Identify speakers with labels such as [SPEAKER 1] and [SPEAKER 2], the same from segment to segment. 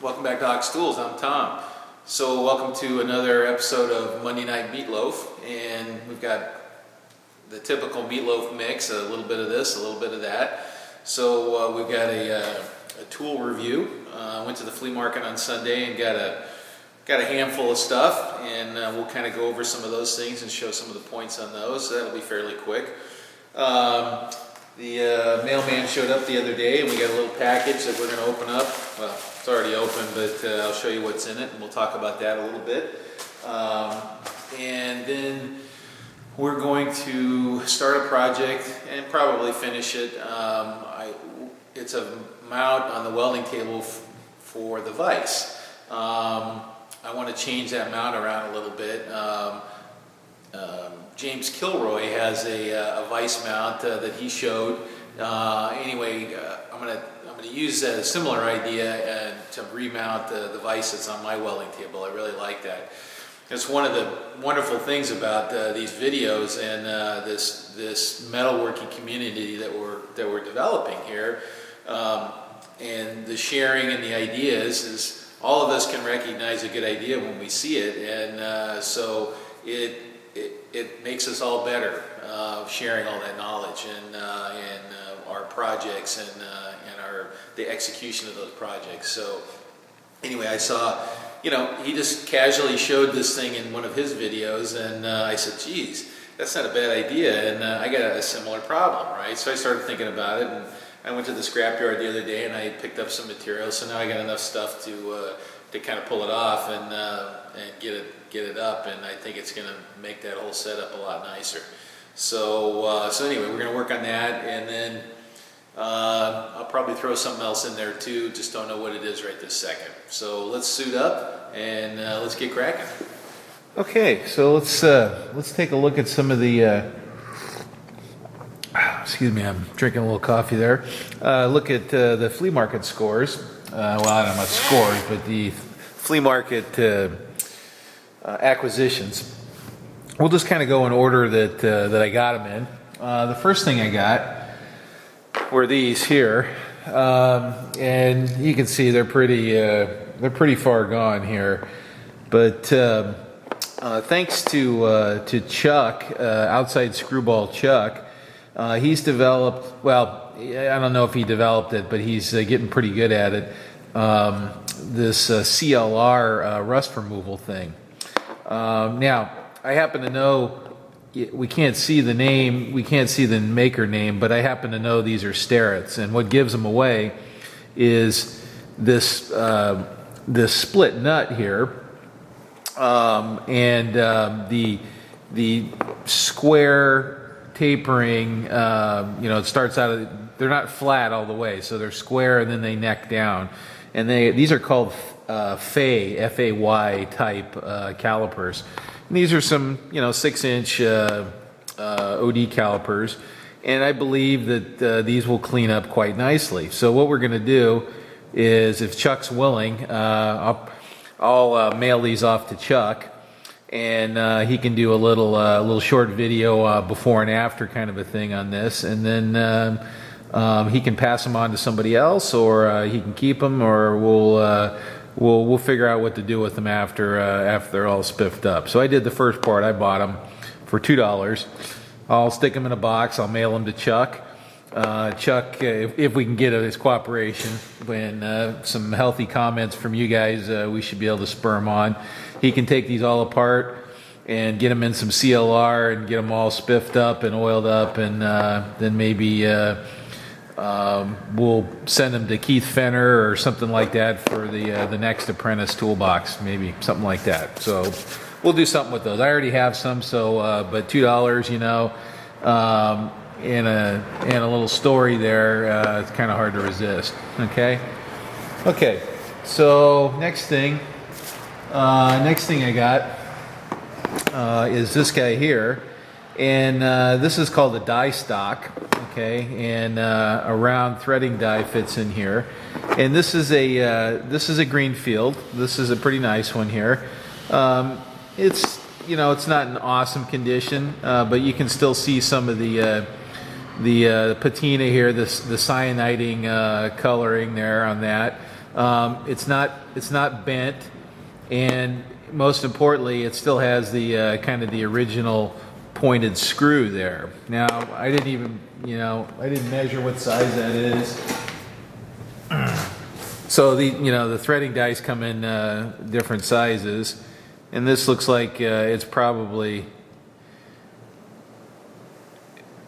[SPEAKER 1] Welcome back to Ox Tools. I'm Tom. So welcome to another episode of Monday Night Meatloaf, and we've got the typical meatloaf mix, a little bit of this, a little bit of that. So we've got a tool review. I went to the flea market on Sunday and got a handful of stuff, and we'll kind of go over some of those things and show some of the points on those. So that'll be fairly quick. The mailman showed up the other day, and we got a little package that we're going to open up. Well, it's already open, but I'll show you what's in it, and we'll talk about that a little bit. And then we're going to start a project and probably finish it. It's a mount on the welding table for the Vise. I want to change that mount around a little bit. James Kilroy has a Vise mount that he showed. Anyway, I'm gonna use a similar idea to remount the Vise that's on my welding table. I really like that. It's one of the wonderful things about these videos and this metalworking community that we're developing here, and the sharing and the ideas is all of us can recognize a good idea when we see it, and so it makes us all better, sharing all that knowledge and our projects and the execution of those projects. So anyway, I saw, he just casually showed this thing in one of his videos, and I said, geez, that's not a bad idea, and I got a similar problem, right? So I started thinking about it, and I went to the scrapyard the other day and I picked up some materials, so now I got enough stuff to kind of pull it off and get it up, and I think it's going to make that whole setup a lot nicer. So anyway, we're going to work on that, and then I'll probably throw something else in there too. Just don't know what it is right this second. So let's suit up and let's get cracking.
[SPEAKER 2] Okay, so let's take a look at some of the. Excuse me, I'm drinking a little coffee there. Look at the flea market scores. Well, I don't know about scores, but the flea market acquisitions. We'll just kind of go in order that I got them in. The first thing I got were these here, and you can see they're pretty far gone here. But thanks to Chuck, Outside Screwball Chuck, he's developed. Well, I don't know if he developed it, but he's getting pretty good at it. This CLR rust removal thing. Now, I happen to know, we can't see the name, we can't see the maker name, but I happen to know these are Starrett's, and what gives them away is this split nut here, and the square tapering. It starts out. They're not flat all the way, so they're square and then they neck down, and these are called Fay, F-A-Y type calipers. And these are some 6-inch OD calipers, and I believe that these will clean up quite nicely. So what we're going to do is, if Chuck's willing, I'll mail these off to Chuck, and he can do a little short video before and after kind of a thing on this, and then he can pass them on to somebody else, or he can keep them, or we'll figure out what to do with them after they're all spiffed up. So I did the first part. I bought them for $2. I'll stick them in a box. I'll mail them to Chuck. Chuck, if we can get his cooperation, when some healthy comments from you guys, we should be able to spur him on. He can take these all apart and get them in some CLR and get them all spiffed up and oiled up, and then maybe we'll send them to Keith Fenner or something like that for the next apprentice toolbox, maybe something like that. So we'll do something with those. I already have some, so but $2, and a little story there, it's kind of hard to resist. Okay. So next thing I got is this guy here, and this is called a die stock. Okay, and a round threading die fits in here, and this is a Greenfield. This is a pretty nice one here. It's not in awesome condition, but you can still see some of the patina here, the cyaniding coloring there on that. It's not bent, and most importantly, it still has the kind of the original pointed screw there. Now, I didn't even, I didn't measure what size that is. So the threading dice come in different sizes, and this looks like it's probably,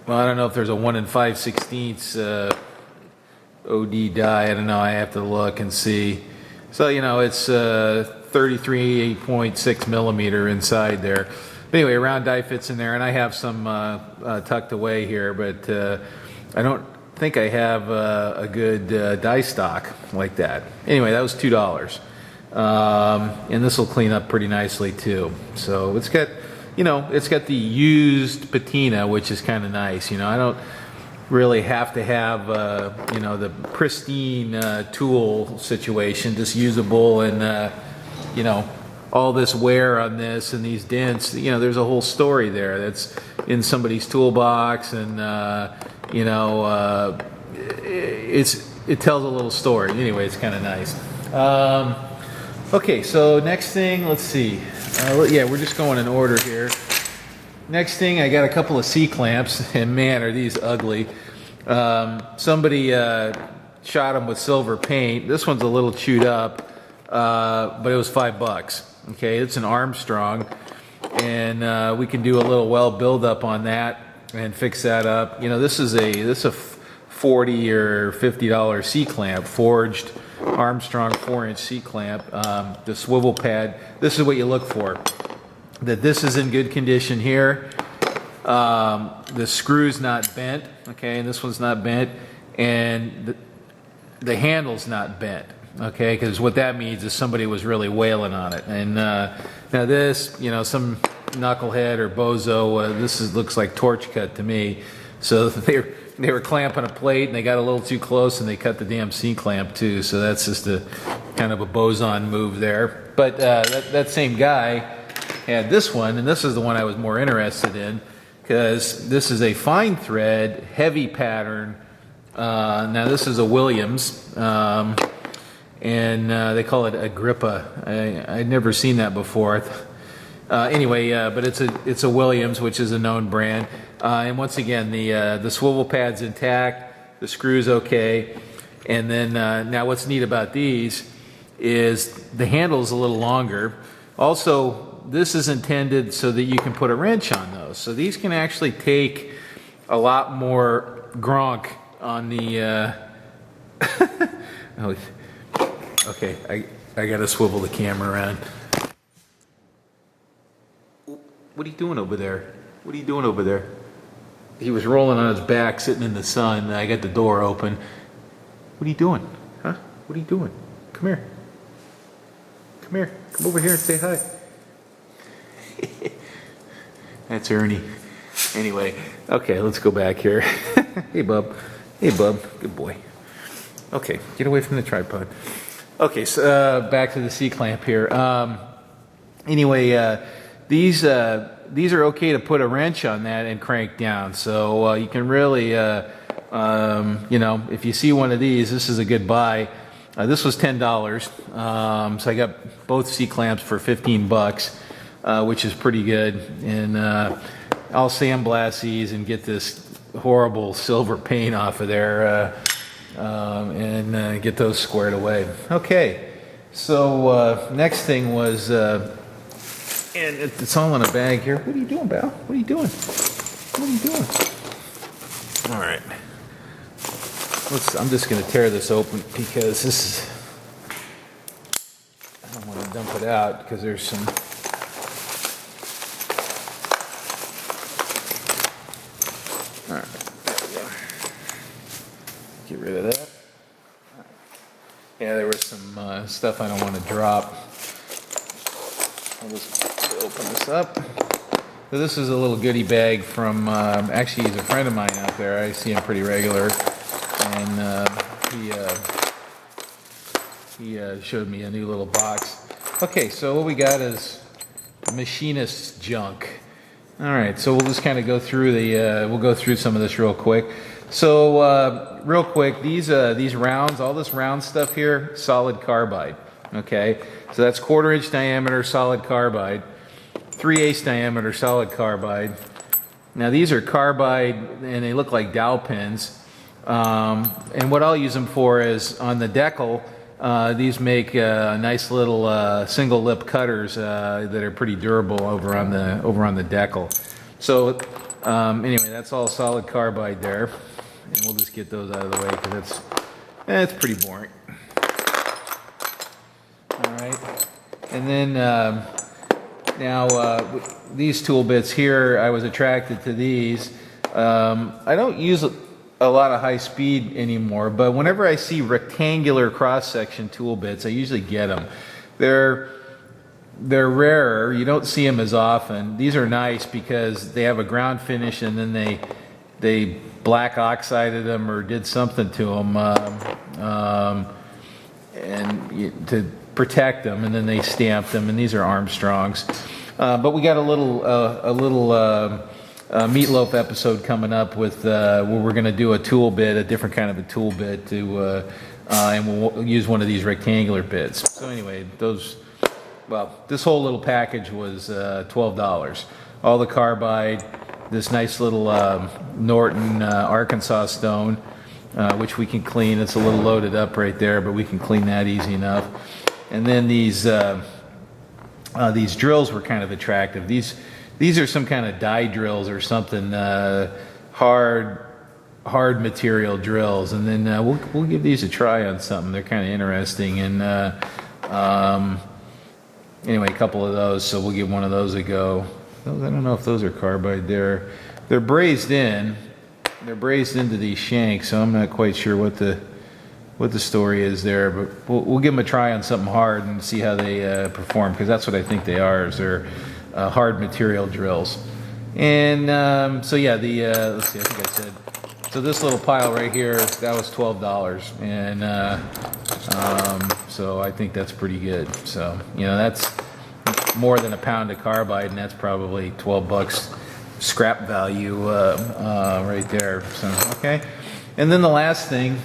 [SPEAKER 2] well, I don't know if there's a 1 5/16 OD die. I don't know. I have to look and see. So it's 33.6 millimeter inside there. But anyway, a round die fits in there, and I have some tucked away here, but I don't think I have a good die stock like that. Anyway, that was $2, and this will clean up pretty nicely too. So it's got, it's got the used patina, which is kind of nice. I don't really have to have the pristine tool situation, just usable, and all this wear on this and these dents. There's a whole story there that's in somebody's toolbox, and it tells a little story. Anyway, it's kind of nice. Okay, so next thing, let's see. Yeah, we're just going in order here. Next thing, I got a couple of C-clamps, and man, are these ugly. Somebody shot them with silver paint. This one's a little chewed up, but it was $5. Okay, it's an Armstrong, and we can do a little well build-up on that and fix that up. This is a $40 or $50 C-clamp, forged Armstrong 4-inch C-clamp. The swivel pad. This is what you look for. That this is in good condition here. The screw's not bent, okay, and this one's not bent, and the handle's not bent, okay, because what that means is somebody was really wailing on it. And now this, some knucklehead or bozo, looks like torch cut to me. So they were clamping a plate, and they got a little too close, and they cut the damn C-clamp too. So that's just a kind of a boson move there. But that same guy had this one, and this is the one I was more interested in, because this is a fine thread, heavy pattern. Now this is a Williams, and they call it Agrippa. I'd never seen that before. Anyway, but it's a Williams, which is a known brand. And once again, the swivel pad's intact, the screw's okay. And then now what's neat about these is the handle's a little longer. Also, this is intended so that you can put a wrench on those. So these can actually take a lot more gronk on the... Oh, okay, I gotta swivel the camera around. What are you doing over there? What are you doing over there? He was rolling on his back, sitting in the sun. I got the door open. What are you doing? Huh? What are you doing? Come here. Come here. Come over here and say hi. That's Ernie. Anyway, okay, let's go back here. Hey, bub. Hey, bub. Good boy. Okay, get away from the tripod. Okay, so back to the C-clamp here. Anyway, these are okay to put a wrench on that and crank down. So you can really, if you see one of these, this is a good buy. This was $10, so I got both C-clamps for $15, which is pretty good. And I'll sandblast these and get this horrible silver paint off of there, and get those squared away. Okay, so next thing was, and it's all in a bag here. What are you doing, Val? What are you doing? What are you doing? All right. I'm just going to tear this open because this is, I don't want to dump it out because there's some, all right, there we go. Get rid of that. All right. Yeah, there was some stuff I don't want to drop. I'll just open this up. So this is a little goodie bag from, actually he's a friend of mine out there. I see him pretty regular. And he showed me a new little box. Okay, so what we got is machinist's junk. All right, so we'll just kind of go through we'll go through some of this real quick. So real quick, these rounds, all this round stuff here, solid carbide. Okay, so that's 1/4 inch diameter solid carbide, 3/8 diameter solid carbide. Now these are carbide and they look like dowel pins. And what I'll use them for is on the decal. These make nice little single lip cutters that are pretty durable over on the decal. So anyway, that's all solid carbide there, and we'll just get those out of the way because it's pretty boring. All right, and then now these tool bits here, I was attracted to these. I don't use a lot of high speed anymore, but whenever I see rectangular cross section tool bits, I usually get them. They're rarer. You don't see them as often. These are nice because they have a ground finish, and then they black oxided them or did something to them, to protect them, and then they stamped them. And these are Armstrongs. But we got a little Meatloaf episode coming up with where we're going to do a tool bit, a different kind of a tool bit and we'll use one of these rectangular bits. So anyway, this whole little package was $12. All the carbide, this nice little Norton Arkansas stone, which we can clean. It's a little loaded up right there, but we can clean that easy enough. And then these drills were kind of attractive. These are some kind of die drills or something, hard material drills. And then we'll give these a try on something. They're kind of interesting. And anyway, a couple of those. So we'll give one of those a go. I don't know if those are carbide. They're brazed in. They're brazed into these shanks. So I'm not quite sure what the story is there. But we'll give them a try on something hard and see how they perform, because that's what I think they are. Is they're hard material drills. And so yeah, let's see, I think I said, so this little pile right here, that was $12. And so I think that's pretty good. So, that's more than a pound of carbide, and that's probably $12 scrap value right there. So, okay. And then the last thing,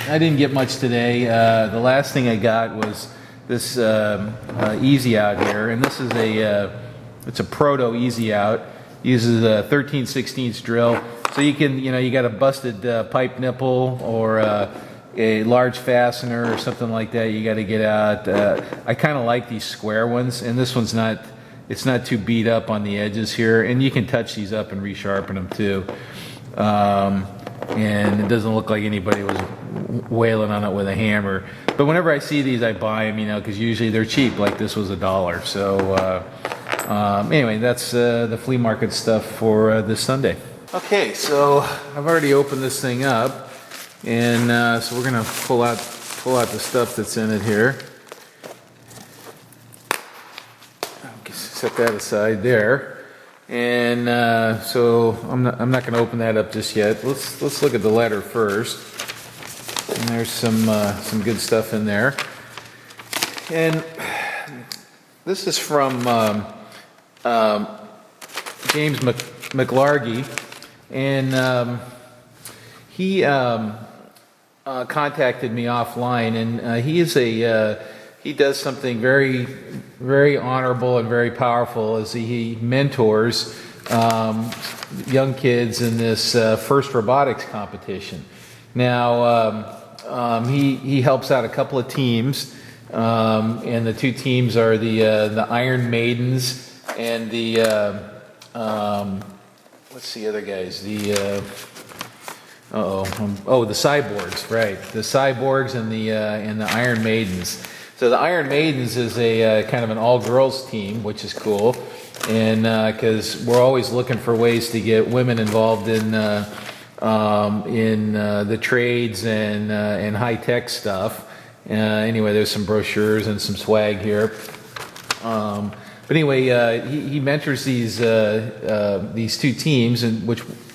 [SPEAKER 2] I didn't get much today. The last thing I got was this Easy Out here, and this is it's a proto Easy Out. Uses a 13/16 drill, so you can, you got a busted pipe nipple or a large fastener or something like that. You got to get out. I kind of like these square ones, and this one's not. It's not too beat up on the edges here, and you can touch these up and resharpen them too. And it doesn't look like anybody was wailing on it with a hammer. But whenever I see these, I buy them, because usually they're cheap. Like this was $1. So anyway, that's the flea market stuff for this Sunday. Okay, so I've already opened this thing up, and so we're gonna pull out the stuff that's in it here. Set that aside there. And so I'm not going to open that up just yet. Let's look at the letter first. And there's some good stuff in there. And this is from James McLargy, and he contacted me offline, and he does something very, very honorable and very powerful, as he mentors young kids in this FIRST robotics competition. Now, he helps out a couple of teams, and the two teams are the Iron Maidens and the what's the other guys? The Cyborgs, right? The Cyborgs and the Iron Maidens. So the Iron Maidens is a kind of an all-girls team, which is cool, and because we're always looking for ways to get women involved in the trades and high-tech stuff. Anyway, there's some brochures and some swag here. But anyway, he mentors these two teams, and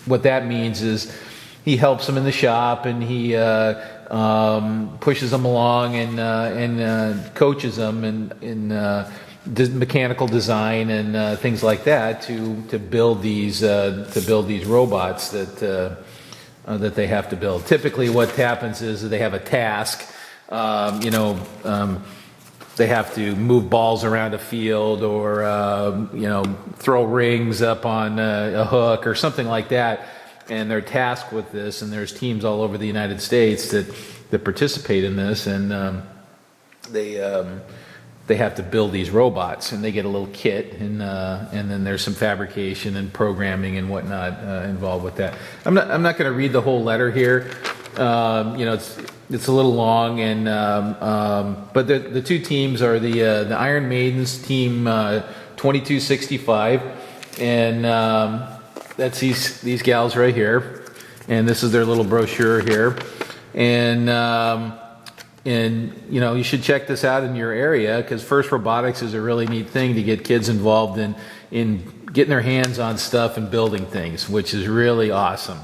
[SPEAKER 2] what that means is he helps them in the shop, and he pushes them along and coaches them in mechanical design and things like that to build these robots that that they have to build. Typically what happens is that they have a task, they have to move balls around a field or, throw rings up on a hook or something like that. And they're tasked with this, and there's teams all over the United States that participate in this, and they have to build these robots, and they get a little kit, and then there's some fabrication and programming and whatnot involved with that. I'm not going to read the whole letter here. It's a little long, and but the two teams are the Iron Maidens team 2265, and that's these gals right here, and this is their little brochure here, and you should check this out in your area, because First Robotics is a really neat thing to get kids involved in getting their hands on stuff and building things, which is really awesome.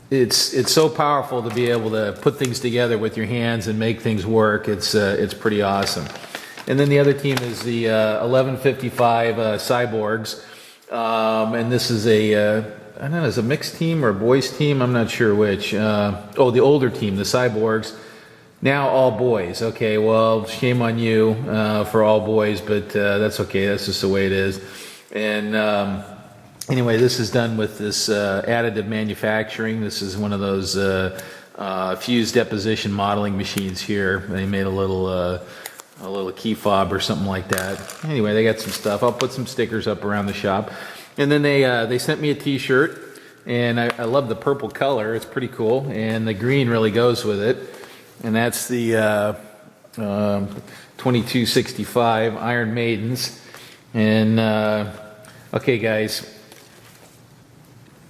[SPEAKER 2] It's so powerful to be able to put things together with your hands and make things work. It's pretty awesome. And then the other team is the 1155 Cyborgs, and this is I don't know, is it a mixed team or a boys team? I'm not sure which. The older team, the Cyborgs, now all boys. Okay, well, shame on you for all boys, but that's okay. That's just the way it is. And anyway, this is done with this additive manufacturing. This is one of those fused deposition modeling machines here. They made a little key fob or something like that. Anyway, they got some stuff. I'll put some stickers up around the shop. And then they sent me a t-shirt, and I love the purple color. It's pretty cool, and the green really goes with it. And that's the 2265 Iron Maidens. And okay, guys,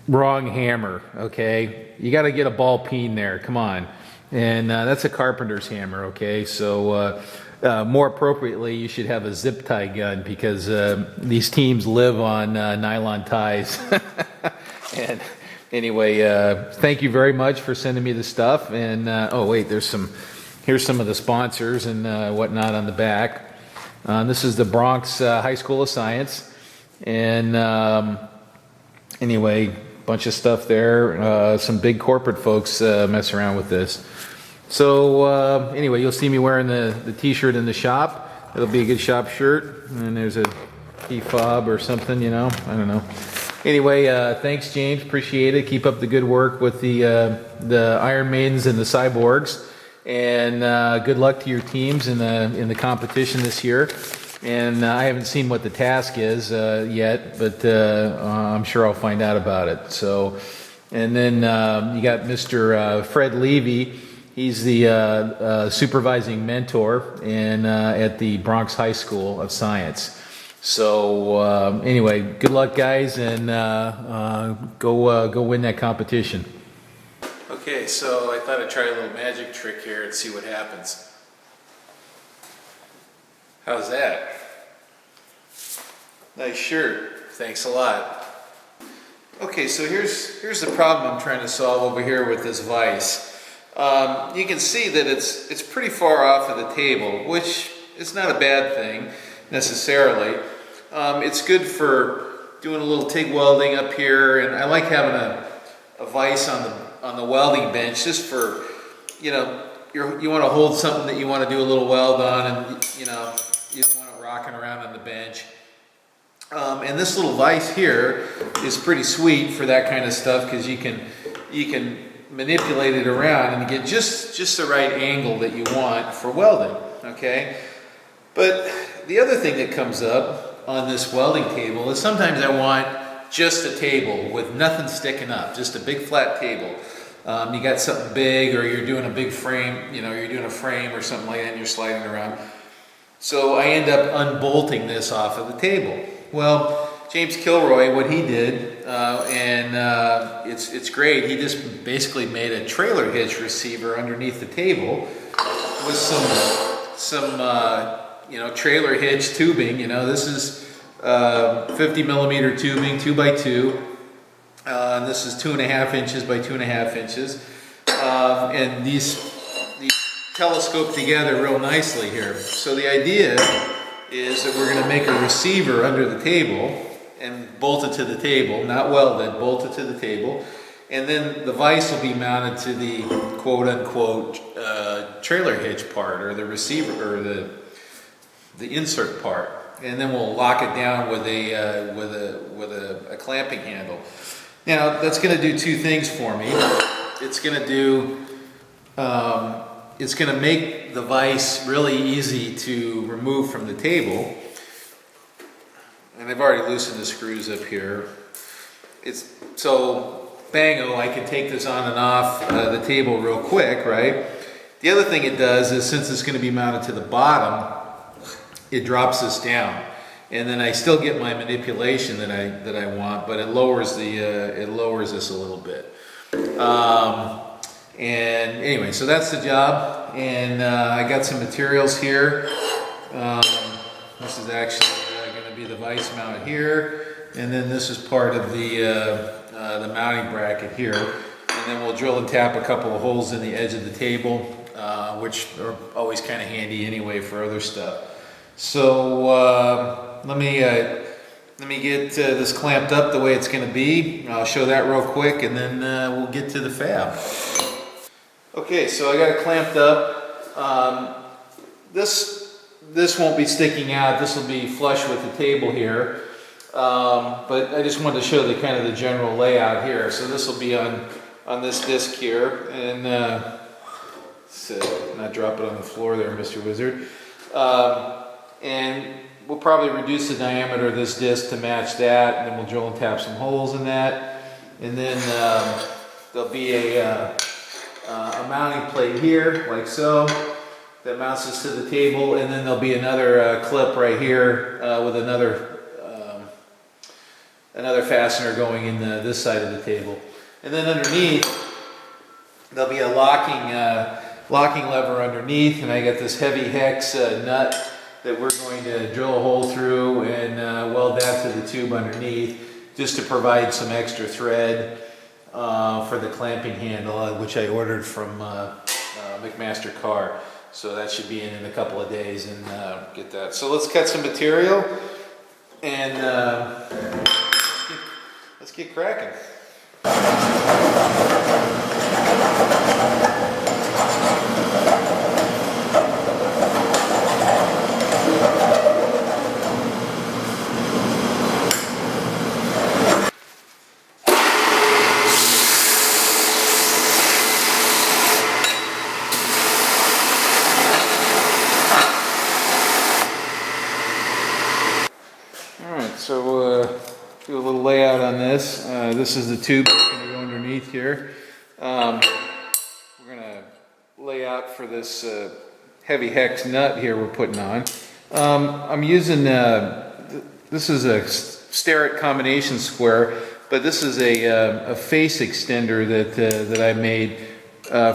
[SPEAKER 2] wrong hammer. Okay, you got to get a ball peen there. Come on, and that's a carpenter's hammer. Okay, so. More appropriately, you should have a zip tie gun, because these teams live on nylon ties. And anyway, thank you very much for sending me the stuff. And here's some of the sponsors and whatnot on the back. This is the Bronx High School of Science, and anyway, bunch of stuff there. Some big corporate folks mess around with this. So anyway, you'll see me wearing the t-shirt in the shop. It'll be a good shop shirt. And there's a key fob or something, I don't know. Anyway, thanks, James. Appreciate it. Keep up the good work with the Iron Maidens and the Cyborgs. And good luck to your teams in the competition this year. And I haven't seen what the task is yet, but I'm sure I'll find out about it. So, and then you got Mr. Fred Levy. He's the supervising mentor at the Bronx High School of Science. So anyway, good luck, guys, and go win that competition.
[SPEAKER 1] Okay, so I thought I'd try a little magic trick here and see what happens. How's that? Nice shirt. Thanks a lot. Okay, so here's the problem I'm trying to solve over here with this vise. You can see that it's pretty far off of the table, which is not a bad thing necessarily. It's good for doing a little TIG welding up here, and I like having a vise on the welding bench just for, you want to hold something that you want to do a little weld on, and you don't want it rocking around on the bench. And this little vise here is pretty sweet for that kind of stuff, because you can manipulate it around and get just the right angle that you want for welding. Okay, but the other thing that comes up on this welding table is sometimes I want just a table with nothing sticking up, just a big flat table. You got something big, or you're doing a big frame, you're doing a frame or something like that, and you're sliding around. So I end up unbolting this off of the table. Well, James Kilroy, what he did, it's great. He just basically made a trailer hitch receiver underneath the table with some trailer hitch tubing. This is 50 millimeter tubing, 2x2. And this is 2.5 inches by 2.5 inches, and these telescope together real nicely here. So the idea is that we're going to make a receiver under the table, and bolted to the table, not welded, bolted to the table. And then the vise will be mounted to the quote unquote trailer hitch part, or the receiver, or the insert part. And then we'll lock it down with a clamping handle. Now that's going to do two things for me. It's going to make the vise really easy to remove from the table. And I've already loosened the screws up here. So bango, I can take this on and off the table real quick, right? The other thing it does is, since it's going to be mounted to the bottom, it drops this down, and then I still get my manipulation that I want, but it lowers this a little bit. And anyway, so that's the job, and I got some materials here. This is actually going to be the vise mount here, and then this is part of the mounting bracket here, and then we'll drill and tap a couple of holes in the edge of the table, which are always kind of handy anyway for other stuff. So let me get this clamped up the way it's going to be. I'll show that real quick, and then we'll get to the fab. Okay, so I got it clamped up. This won't be sticking out. This will be flush with the table here. But I just wanted to show the kind of the general layout here. So this will be on this disc here, and not drop it on the floor there, Mr. Wizard. And we'll probably reduce the diameter of this disc to match that, and then we'll drill and tap some holes in that. And then there'll be a mounting plate here, like so, that mounts this to the table, and then there'll be another clip right here with another fastener going in this side of the table. And then underneath, there'll be a locking lever underneath, and I got this heavy hex nut that we're going to drill a hole through and weld that to the tube underneath, just to provide some extra thread for the clamping handle, which I ordered from McMaster Car. So that should be in a couple of days, and get that. So let's cut some material, and let's get cracking. So do a little layout on this. This is the tube that's going to go underneath here. We're going to lay out for this heavy hex nut here we're putting on. I'm using, this is a Starrett combination square, but this is a face extender that I made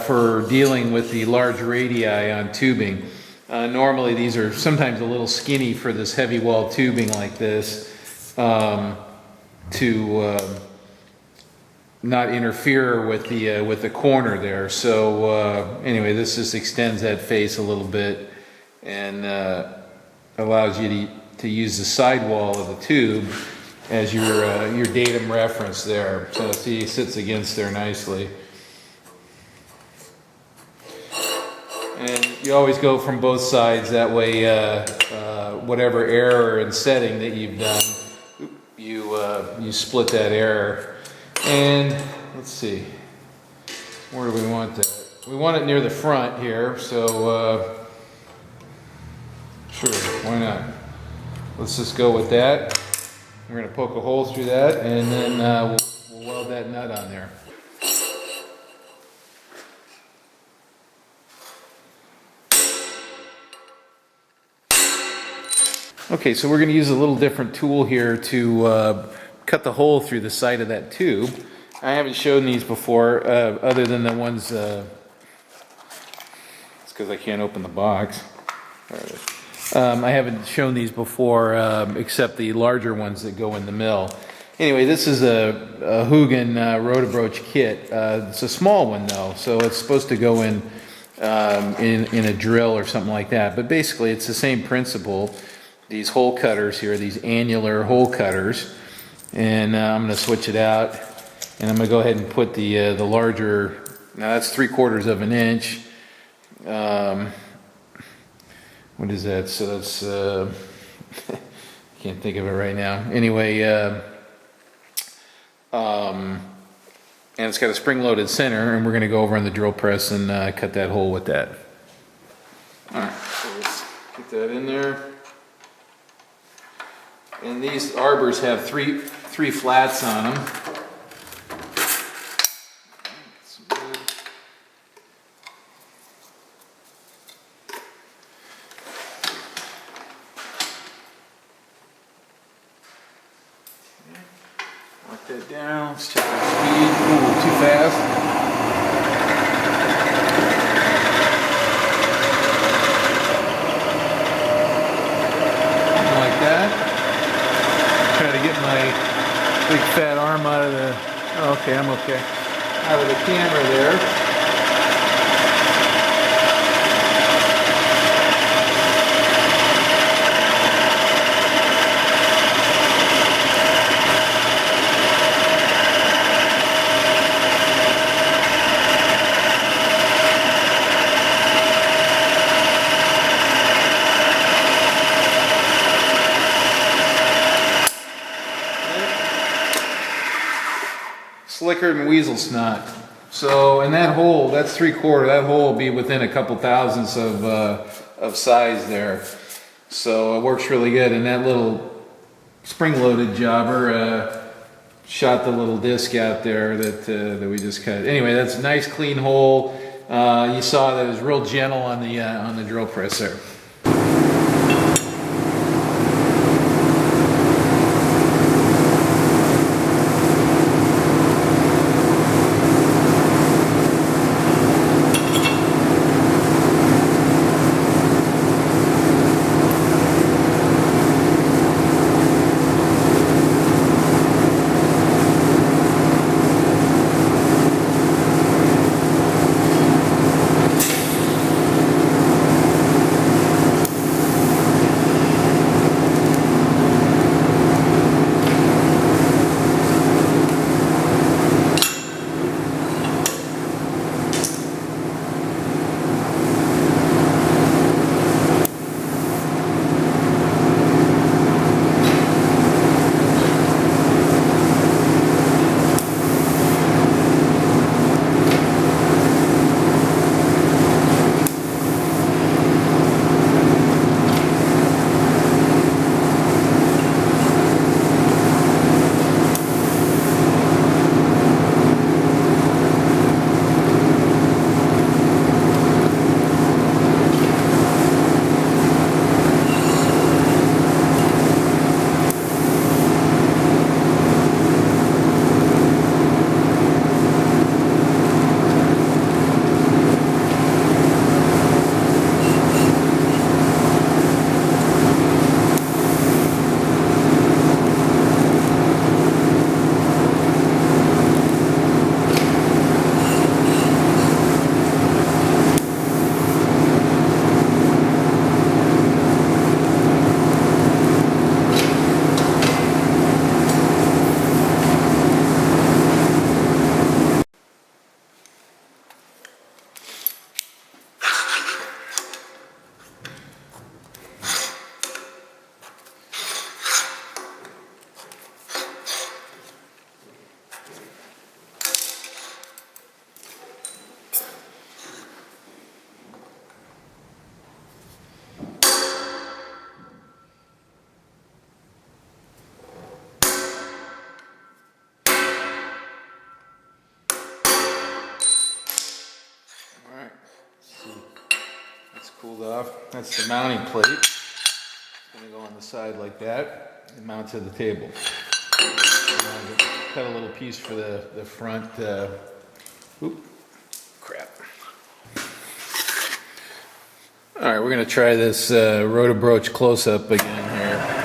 [SPEAKER 1] for dealing with the large radii on tubing. Normally these are sometimes a little skinny for this heavy wall tubing like this, to not interfere with the corner there. So anyway, this just extends that face a little bit and allows you to use the sidewall of the tube as your datum reference there. So see, it sits against there nicely. And you always go from both sides, that way whatever error in setting that you've done, you split that error. And let's see, where do we want that? We want it near the front here, so sure, why not? Let's just go with that. We're going to poke a hole through that, and then we'll weld that nut on there. Okay, so we're going to use a little different tool here to cut the hole through the side of that tube. I haven't shown these before, other than the ones, it's because I can't open the box. There it is. I haven't shown these before, except the larger ones that go in the mill. Anyway, this is a Hugin Rotabroach kit. It's a small one though, so it's supposed to go in a drill or something like that. But basically, it's the same principle. These hole cutters here, these annular hole cutters,
[SPEAKER 2] And I'm gonna switch it out, and I'm gonna go ahead and put the larger, now that's 3/4 of an inch. What is that? So that's, can't think of it right now. Anyway, and it's got a spring-loaded center, and we're gonna go over on the drill press and cut that hole with that. All right, so let's get that in there. And these arbors have three flats on them. That's good. Lock that down. Let's check our speed. Ooh, too fast. Like that. Try to get my big fat arm out of the, oh, okay, I'm okay, out of the camera there. Slicker than weasel snot. So in that hole, that's 3/4. That hole will be within a couple thousandths of size there. So it works really good. And that little spring-loaded jobber shot the little disc out there that we just cut. Anyway, that's a nice clean hole. You saw that it was real gentle on the drill press there. Cooled off. That's the mounting plate. It's going to go on the side like that and mount to the table. Cut a little piece for the front. Oop, crap. All right, we're going to try this roto-broach close-up again here.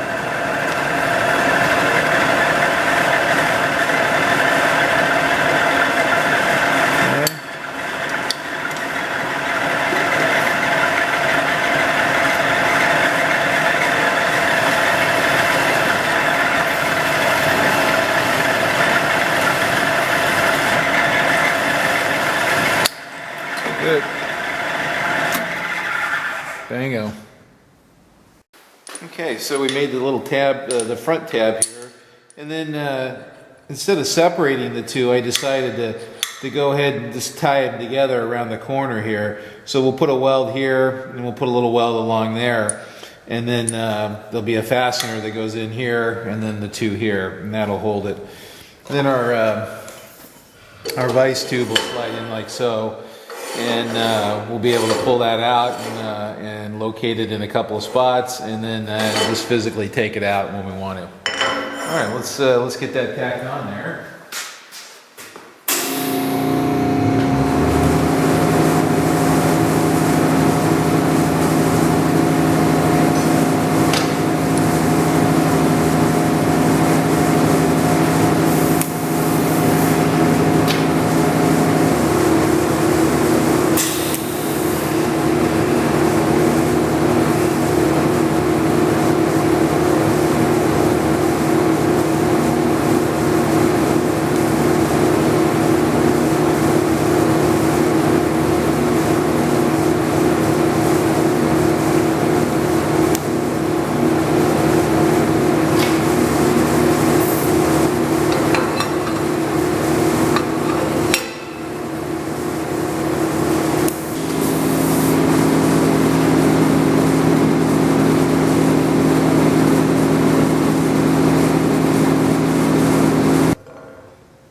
[SPEAKER 2] Bango. Okay, so we made the little tab, the front tab here, and then instead of separating the two, I decided to go ahead and just tie them together around the corner here. So we'll put a weld here, and we'll put a little weld along there, and then there'll be a fastener that goes in here, and then the two here, and that'll hold it. And then our vise tube will slide in like so, and we'll be able to pull that out and locate it in a couple of spots, and then just physically take it out when we want to. All right, let's get that tacked on there.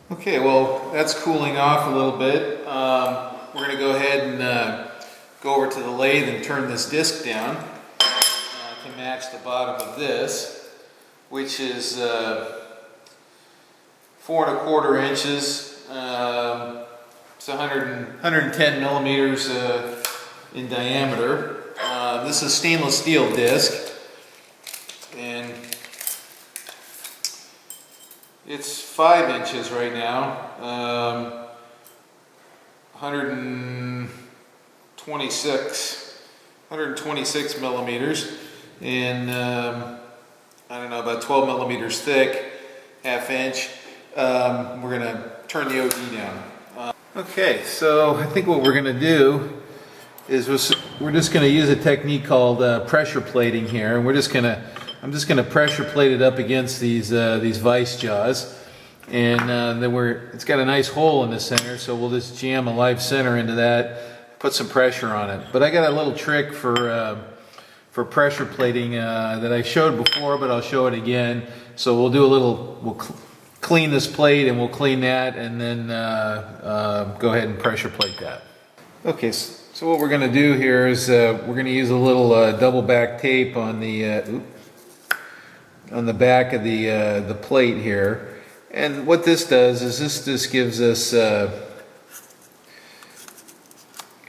[SPEAKER 2] Okay, well, that's cooling off a little bit. We're going to go ahead and go over to the lathe and turn this disc down to match the bottom of this, which is 4¼ inches. It's 110 millimeters in diameter. This is a stainless steel disc, and it's 5 inches right now, 126 millimeters, and I don't know, about 12 millimeters thick, ½ inch. We're gonna turn the OD down. Okay, so I think what we're gonna do is we're just gonna use a technique called pressure plating here, and I'm just going to pressure plate it up against these vise jaws, and then it's got a nice hole in the center, so we'll just jam a live center into that, put some pressure on it. But I got a little trick for pressure plating that I showed before, but I'll show it again. So we'll clean this plate, and we'll clean that, and then go ahead and pressure plate that. Okay, so what we're going to do here is we're going to use a little double back tape on the back of the plate here, and what this does is this just gives us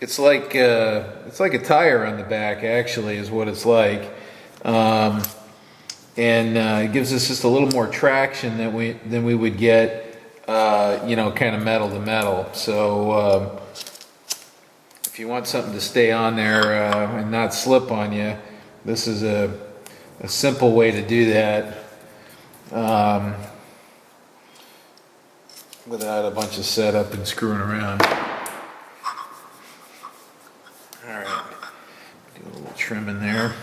[SPEAKER 2] it's like a tire on the back, actually, is what it's like, and it gives us just a little more traction than we would get, kind of metal to metal. So if you want something to stay on there and not slip on you, this is a simple way to do that without a bunch of setup and screwing around. Alright, do a little trim in there.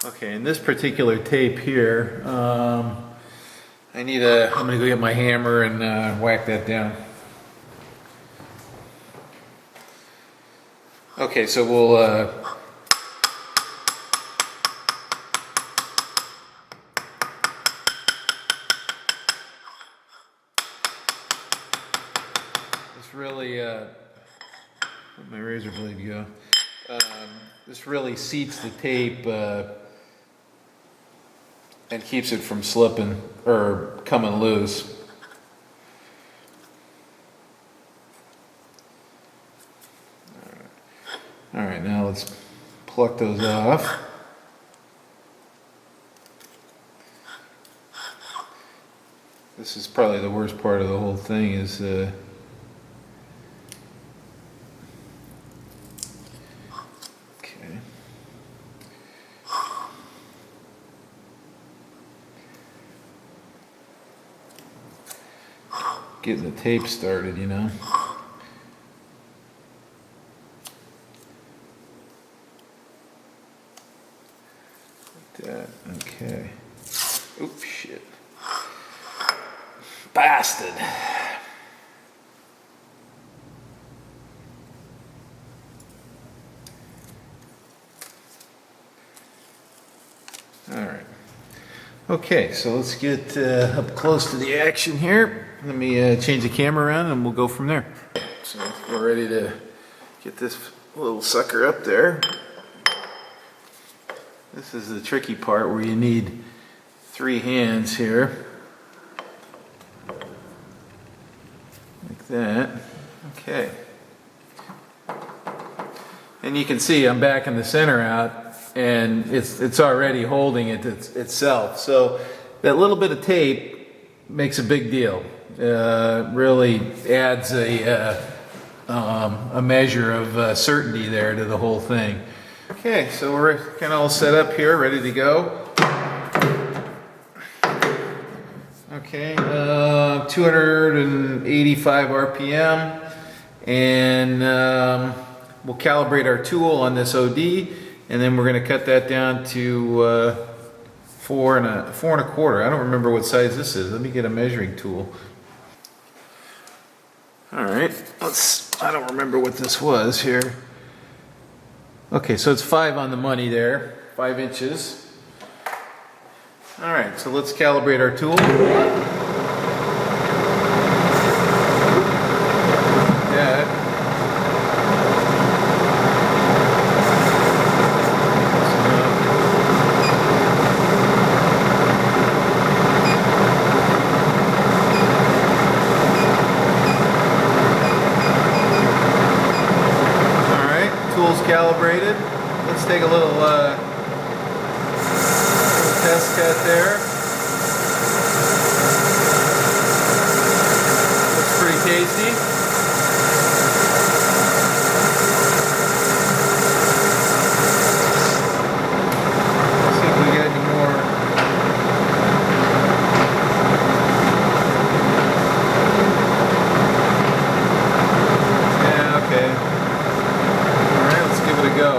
[SPEAKER 2] Okay, in this particular tape here, I'm gonna go get my hammer and whack that down. Okay, so we'll this really where'd my razor blade go? This really seats the tape and keeps it from slipping or coming loose. All right, now let's pluck those off. This is probably the worst part of the whole thing is getting the tape started, you know. Like that. Okay. Oops, shit. Bastard. All right. Okay, so let's get up close to the action here. Let me change the camera around and we'll go from there. So we're ready to get this little sucker up there. This is the tricky part where you need 3 hands here. Like that. Okay. And you can see I'm backing the center out and it's already holding it itself. So that little bit of tape makes a big deal. Really adds a measure of certainty there to the whole thing. Okay, so we're kind of all set up here, ready to go. Okay, 285 RPM, and we'll calibrate our tool on this OD, and then we're going to cut that down to 4 1/4. I don't remember what size this is. Let me get a measuring tool. All right, I don't remember what this was here. Okay, so it's 5 on the money there, 5 inches. All right, so let's calibrate our tool. Yeah. All right, tool's calibrated. Let's take a little test cut there. Looks pretty tasty. Let's see if we get any more. Yeah, okay. Alright, let's give it a go.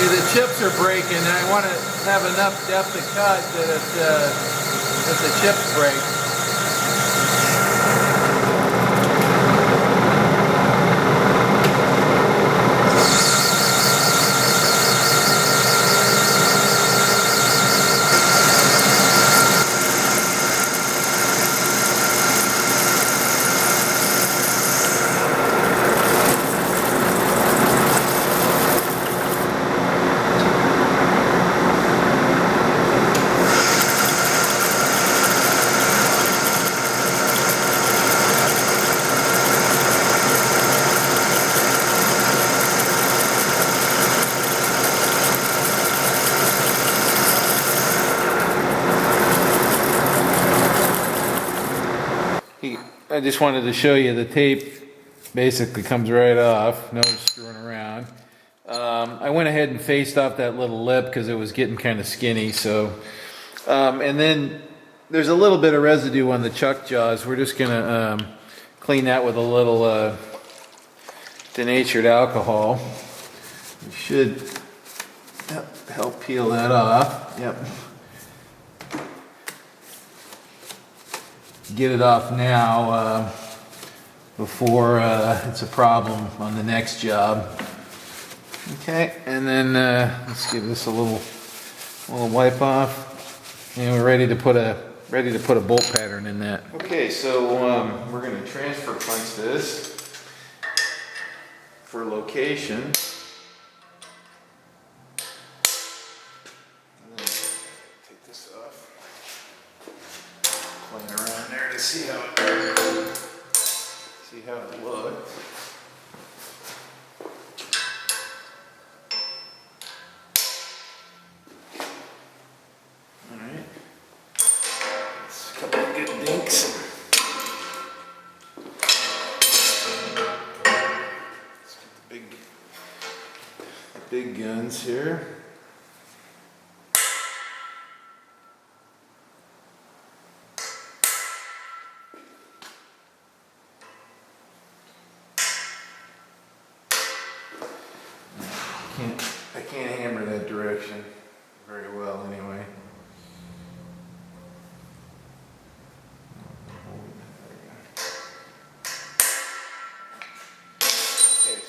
[SPEAKER 2] The chips are breaking. I want to have enough depth of cut that the chips break. I just wanted to show you the tape basically comes right off, no screwing around. I went ahead and faced off that little lip because it was getting kind of skinny. So, and then there's a little bit of residue on the chuck jaws. We're just gonna clean that with a little denatured alcohol. It should help peel that off. Yep. Get it off now before it's a problem on the next job. Okay, and then let's give this a little wipe off, and we're ready to put a bolt pattern in that. Okay, so we're going to transfer punch this for location. Take this off. Playing around there to see how it looks. All right, that's a couple of good dinks. Let's get the big guns here.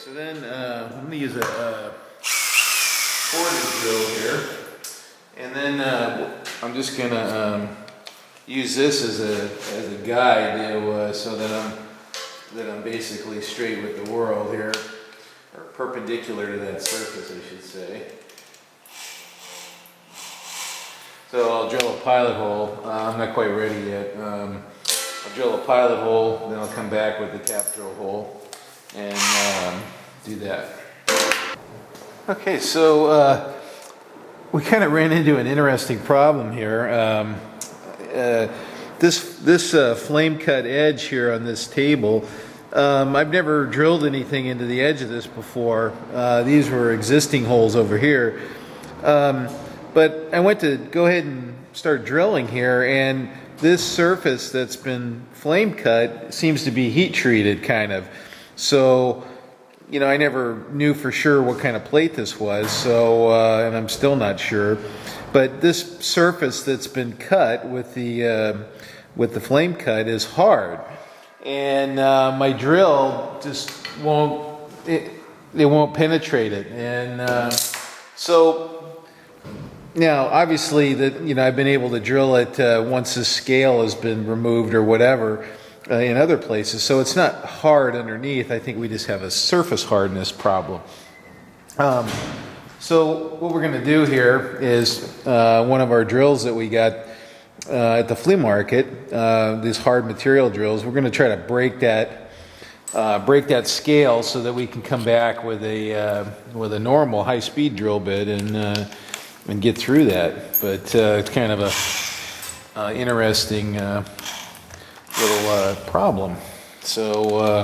[SPEAKER 2] So then I'm going to use a corded drill here, and then I'm just going to use this as a guide so that I'm basically straight with the world here, or perpendicular to that surface, I should say. So I'll drill a pilot hole. I'm not quite ready yet. I'll drill a pilot hole, then I'll come back with the tap drill hole and do that. Okay, so we kind of ran into an interesting problem here. This flame cut edge here on this table, I've never drilled anything into the edge of this before. These were existing holes over here. But I went to go ahead and start drilling here, and this surface that's been flame cut seems to be heat treated, kind of. So, you know, I never knew for sure what kind of plate this was, so, and I'm still not sure. But this surface that's been cut with the flame cut is hard, and my drill just won't, it won't penetrate it, and so. Now, obviously, I've been able to drill it once the scale has been removed or whatever in other places, so it's not hard underneath. I think we just have a surface hardness problem. So what we're going to do here is one of our drills that we got at the flea market, these hard material drills. We're going to try to break that scale so that we can come back with a normal high-speed drill bit and get through that. But it's kind of a interesting little problem. So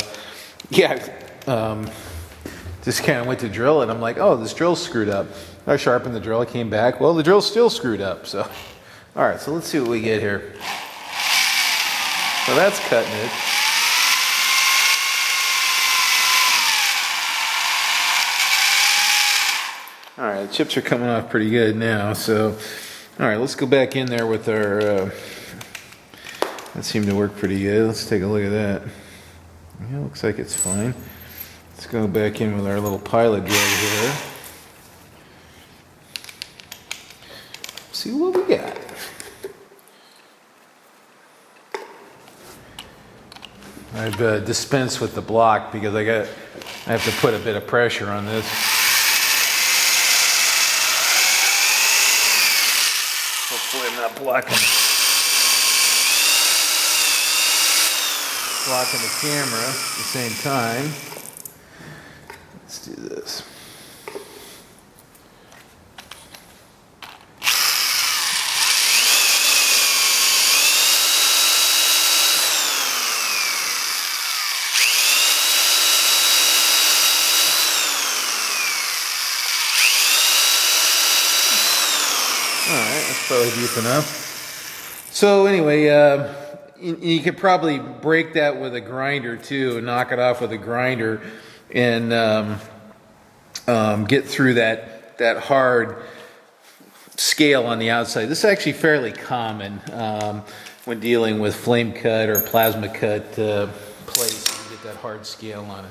[SPEAKER 2] just kind of went to drill it. I'm like, oh, this drill's screwed up. I sharpened the drill. I came back. Well, the drill's still screwed up. So, all right. So let's see what we get here. So that's cutting it. All right, the chips are coming off pretty good now, so, all right, let's go back in there with our, that seemed to work pretty good. Let's take a look at that. Yeah, looks like it's fine. Let's go back in with our little pilot drill here. See what we got. I've dispensed with the block because I have to put a bit of pressure on this. Hopefully I'm not blocking the camera at the same time. Let's do this. Alright, that's probably deep enough. So anyway, you could probably break that with a grinder too, and knock it off with a grinder, and get through that hard scale on the outside. This is actually fairly common when dealing with flame cut or plasma cut plates. You get that hard scale on it.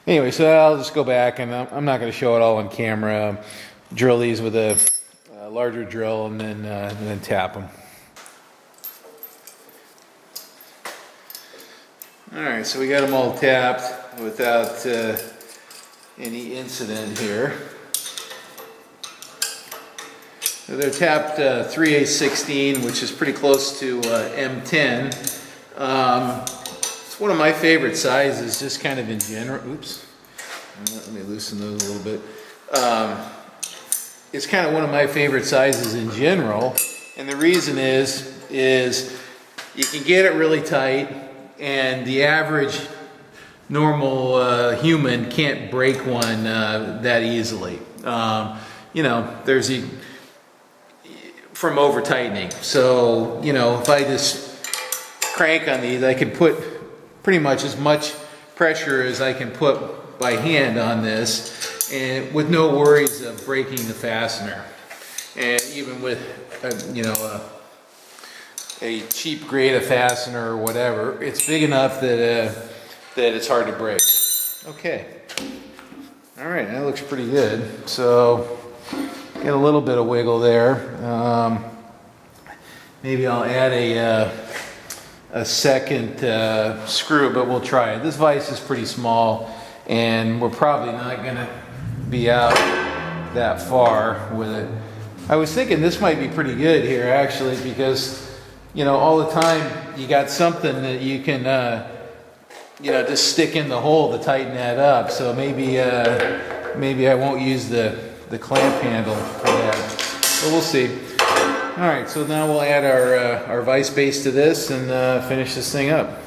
[SPEAKER 2] Anyway, so I'll just go back, and I'm not going to show it all on camera. Drill these with a larger drill, and then tap them. All right, so we got them all tapped without any incident here. So they're tapped 3/8/16, which is pretty close to M10. It's one of my favorite sizes, just kind of in general. Oops, let me loosen those a little bit. It's kind of one of my favorite sizes in general, and the reason is you can get it really tight, and the average normal human can't break one that easily. There's from over tightening. So if I just crank on these, I can put pretty much as much pressure as I can put by hand on this, and with no worries of breaking the fastener. And even with a cheap grade of fastener or whatever, it's big enough that it's hard to break. Okay. All right, that looks pretty good. So get a little bit of wiggle there. Maybe I'll add a second screw, but we'll try it. This vise is pretty small, and we're probably not going to be out that far with it. I was thinking this might be pretty good here, actually, because, you know, all the time you got something that you can, you know, just stick in the hole to tighten that up. So maybe I won't use the clamp handle for that. But we'll see. All right, so now we'll add our vise base to this and finish this thing up.